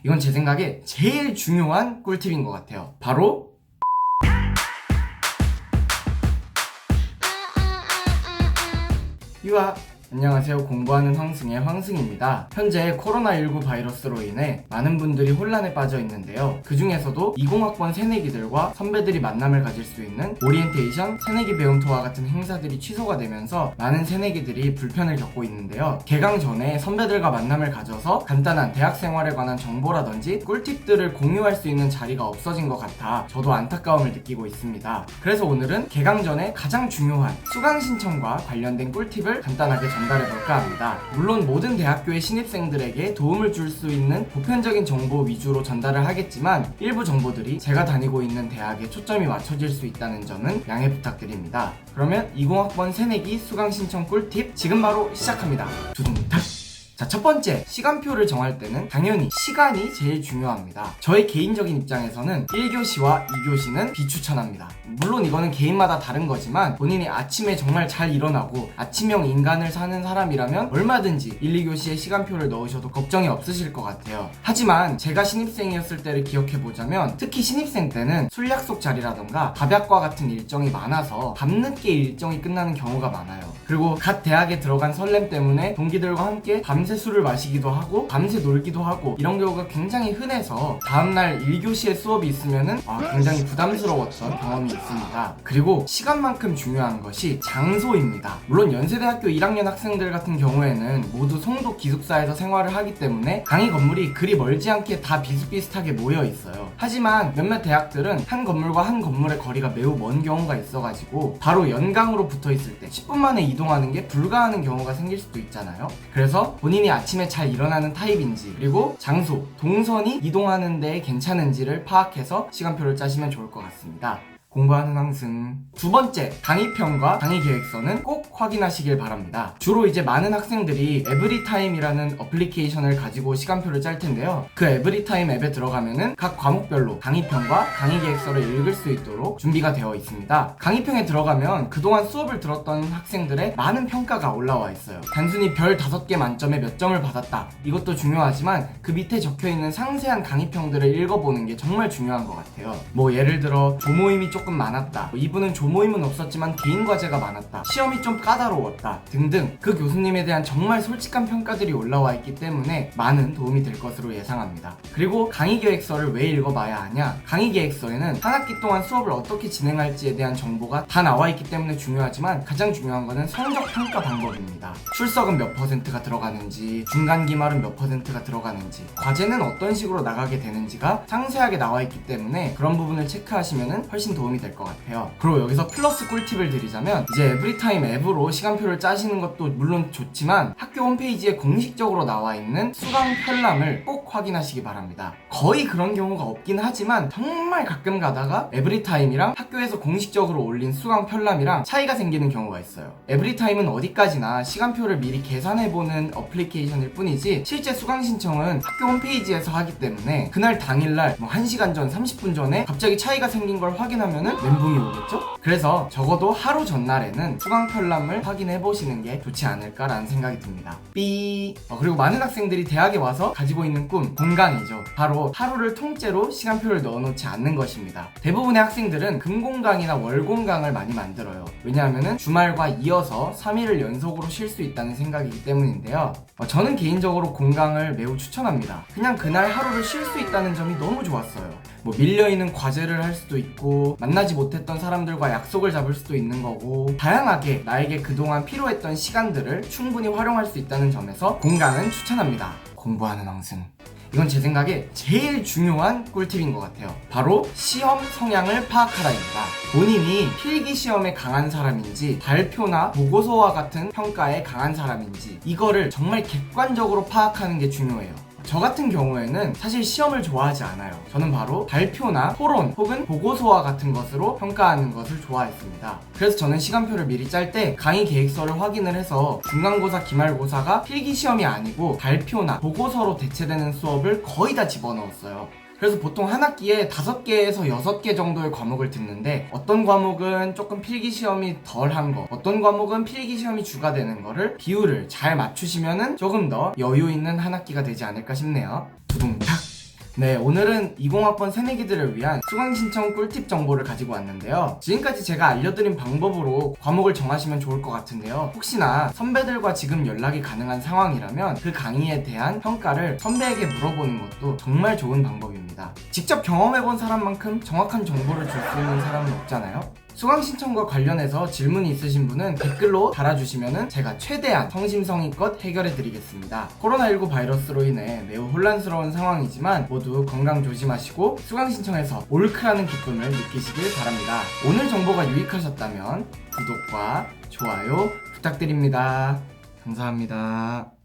이건 제 생각에 제일 중요한 꿀팁인 것 같아요. 바로 유아! 안녕하세요. 공부하는 황승의 황승입니다. 현재 코로나19 바이러스로 인해 많은 분들이 혼란에 빠져 있는데요. 그 중에서도 20학번 새내기들과 선배들이 만남을 가질 수 있는 오리엔테이션, 새내기 배움 투어 같은 행사들이 취소가 되면서 많은 새내기들이 불편을 겪고 있는데요. 개강 전에 선배들과 만남을 가져서 간단한 대학 생활에 관한 정보라든지 꿀팁들을 공유할 수 있는 자리가 없어진 것 같아 저도 안타까움을 느끼고 있습니다. 그래서 오늘은 개강 전에 가장 중요한 수강 신청과 관련된 꿀팁을 간단하게 전달해볼까 합니다. 물론 모든 대학교의 신입생들에게 도움을 줄 수 있는 보편적인 정보 위주로 전달을 하겠지만 일부 정보들이 제가 다니고 있는 대학에 초점이 맞춰질 수 있다는 점은 양해 부탁드립니다. 그러면 20학번 새내기 수강 신청 꿀팁 지금 바로 시작합니다. 두둥탁! 자, 첫 번째, 시간표를 정할 때는 당연히 시간이 제일 중요합니다. 저의 개인적인 입장에서는 1교시와 2교시는 비추천합니다. 물론 이거는 개인마다 다른 거지만 본인이 아침에 정말 잘 일어나고 아침형 인간을 사는 사람이라면 얼마든지 1, 2교시에 시간표를 넣으셔도 걱정이 없으실 것 같아요. 하지만 제가 신입생이었을 때를 기억해보자면 특히 신입생 때는 술 약속 자리라던가 밥약과 같은 일정이 많아서 밤늦게 일정이 끝나는 경우가 많아요. 그리고 갓 대학에 들어간 설렘 때문에 동기들과 함께 밤새 술을 마시기도 하고 밤새 놀기도 하고 이런 경우가 굉장히 흔해서 다음날 1교시에 수업이 있으면은 굉장히 부담스러웠던 경험이 있습니다. 그리고 시간만큼 중요한 것이 장소입니다. 물론 연세대학교 1학년 학생들 같은 경우에는 모두 송도 기숙사에서 생활을 하기 때문에 강의 건물이 그리 멀지 않게 다 비슷비슷하게 모여 있어요. 하지만 몇몇 대학들은 한 건물과 한 건물의 거리가 매우 먼 경우가 있어가지고 바로 연강으로 붙어 있을 때 10분 만에 이동하는 게 불가하는 경우가 생길 수도 있잖아요. 그래서 본인이 아침에 잘 일어나는 타입인지 그리고 장소, 동선이 이동하는 데 괜찮은지를 파악해서 시간표를 짜시면 좋을 것 같습니다. 공부하는 황승. 두 번째, 강의편과 강의 계획서는 꼭 확인하시길 바랍니다. 주로 이제 많은 학생들이 에브리타임이라는 어플리케이션을 가지고 시간표를 짤 텐데요. 그 에브리타임 앱에 들어가면은 각 과목별로 강의편과 강의 계획서를 읽을 수 있도록 준비가 되어 있습니다. 강의편에 들어가면 그동안 수업을 들었던 학생들의 많은 평가가 올라와 있어요. 단순히 별 5개 만점에 몇 점을 받았다. 이것도 중요하지만 그 밑에 적혀있는 상세한 강의평들을 읽어보는 게 정말 중요한 것 같아요. 뭐 예를 들어 조모임이 조금 많았다, 이분은 조모임은 없었지만 개인 과제가 많았다, 시험이 좀 까다로웠다 등등 그 교수님에 대한 정말 솔직한 평가들이 올라와 있기 때문에 많은 도움이 될 것으로 예상합니다. 그리고 강의 계획서를 왜 읽어봐야 하냐? 강의 계획서에는 한 학기 동안 수업을 어떻게 진행할지에 대한 정보가 다 나와 있기 때문에 중요하지만 가장 중요한 것은 성적 평가 방법입니다. 출석은 몇 퍼센트가 들어가는지, 중간 기말은 몇 퍼센트가 들어가는지, 과제는 어떤 식으로 나가게 되는지가 상세하게 나와 있기 때문에 그런 부분을 체크하시면 훨씬 도움이 될 것 같아요. 그리고 여기서 플러스 꿀팁을 드리자면 이제 에브리타임 앱으로 시간표를 짜시는 것도 물론 좋지만 학교 홈페이지에 공식적으로 나와 있는 수강 편람을 꼭 확인하시기 바랍니다. 거의 그런 경우가 없긴 하지만 정말 가끔 가다가 에브리타임이랑 학교에서 공식적으로 올린 수강 편람이랑 차이가 생기는 경우가 있어요. 에브리타임은 어디까지나 시간표를 미리 계산해보는 어플리케이션일 뿐이지 실제 수강 신청은 학교 홈페이지에서 하기 때문에 그날 당일날 1시간 전, 30분 전에 갑자기 차이가 생긴 걸 확인하면은 멘붕이 오겠죠? 그래서 적어도 하루 전날에는 수강 편람을 확인해보시는 게 좋지 않을까라는 생각이 듭니다. 그리고 많은 학생들이 대학에 와서 가지고 있는 꿈, 공강이죠. 바로 하루를 통째로 시간표를 넣어놓지 않는 것입니다. 대부분의 학생들은 금공강이나 월공강을 많이 만들어요. 왜냐하면 주말과 이어서 3일을 연속으로 쉴 수 있다는 생각이기 때문인데요. 저는 개인적으로 공강을 매우 추천합니다. 그냥 그날 하루를 쉴 수 있다는 점이 너무 좋았어요. 밀려있는 과제를 할 수도 있고 만나지 못했던 사람들과 약속을 잡을 수도 있는 거고 다양하게 나에게 그동안 필요했던 시간들을 충분히 활용할 수 있다는 점에서 공강은 추천합니다. 공부하는 황승. 이건 제 생각에 제일 중요한 꿀팁인 것 같아요. 바로 시험 성향을 파악하라입니다. 본인이 필기 시험에 강한 사람인지 발표나 보고서와 같은 평가에 강한 사람인지 이거를 정말 객관적으로 파악하는 게 중요해요. 저 같은 경우에는 사실 시험을 좋아하지 않아요. 저는 바로 발표나 토론 혹은 보고서와 같은 것으로 평가하는 것을 좋아했습니다. 그래서 저는 시간표를 미리 짤 때 강의 계획서를 확인을 해서 중간고사, 기말고사가 필기시험이 아니고 발표나 보고서로 대체되는 수업을 거의 다 집어넣었어요. 그래서 보통 한 학기에 5개에서 6개 정도의 과목을 듣는데 어떤 과목은 조금 필기시험이 덜한 거, 어떤 과목은 필기시험이 주가 되는 거를 비율을 잘 맞추시면은 조금 더 여유 있는 한 학기가 되지 않을까 싶네요. 두둥탁! 네, 오늘은 20학번 새내기들을 위한 수강 신청 꿀팁 정보를 가지고 왔는데요. 지금까지 제가 알려드린 방법으로 과목을 정하시면 좋을 것 같은데요. 혹시나 선배들과 지금 연락이 가능한 상황이라면 그 강의에 대한 평가를 선배에게 물어보는 것도 정말 좋은 방법입니다. 직접 경험해본 사람만큼 정확한 정보를 줄 수 있는 사람은 없잖아요. 수강 신청과 관련해서 질문이 있으신 분은 댓글로 달아주시면 제가 최대한 성심성의껏 해결해 드리겠습니다. 코로나19 바이러스로 인해 매우 혼란스러운 상황이지만 모두 건강 조심하시고 수강 신청에서 올크라는 기쁨을 느끼시길 바랍니다. 오늘 정보가 유익하셨다면 구독과 좋아요 부탁드립니다. 감사합니다.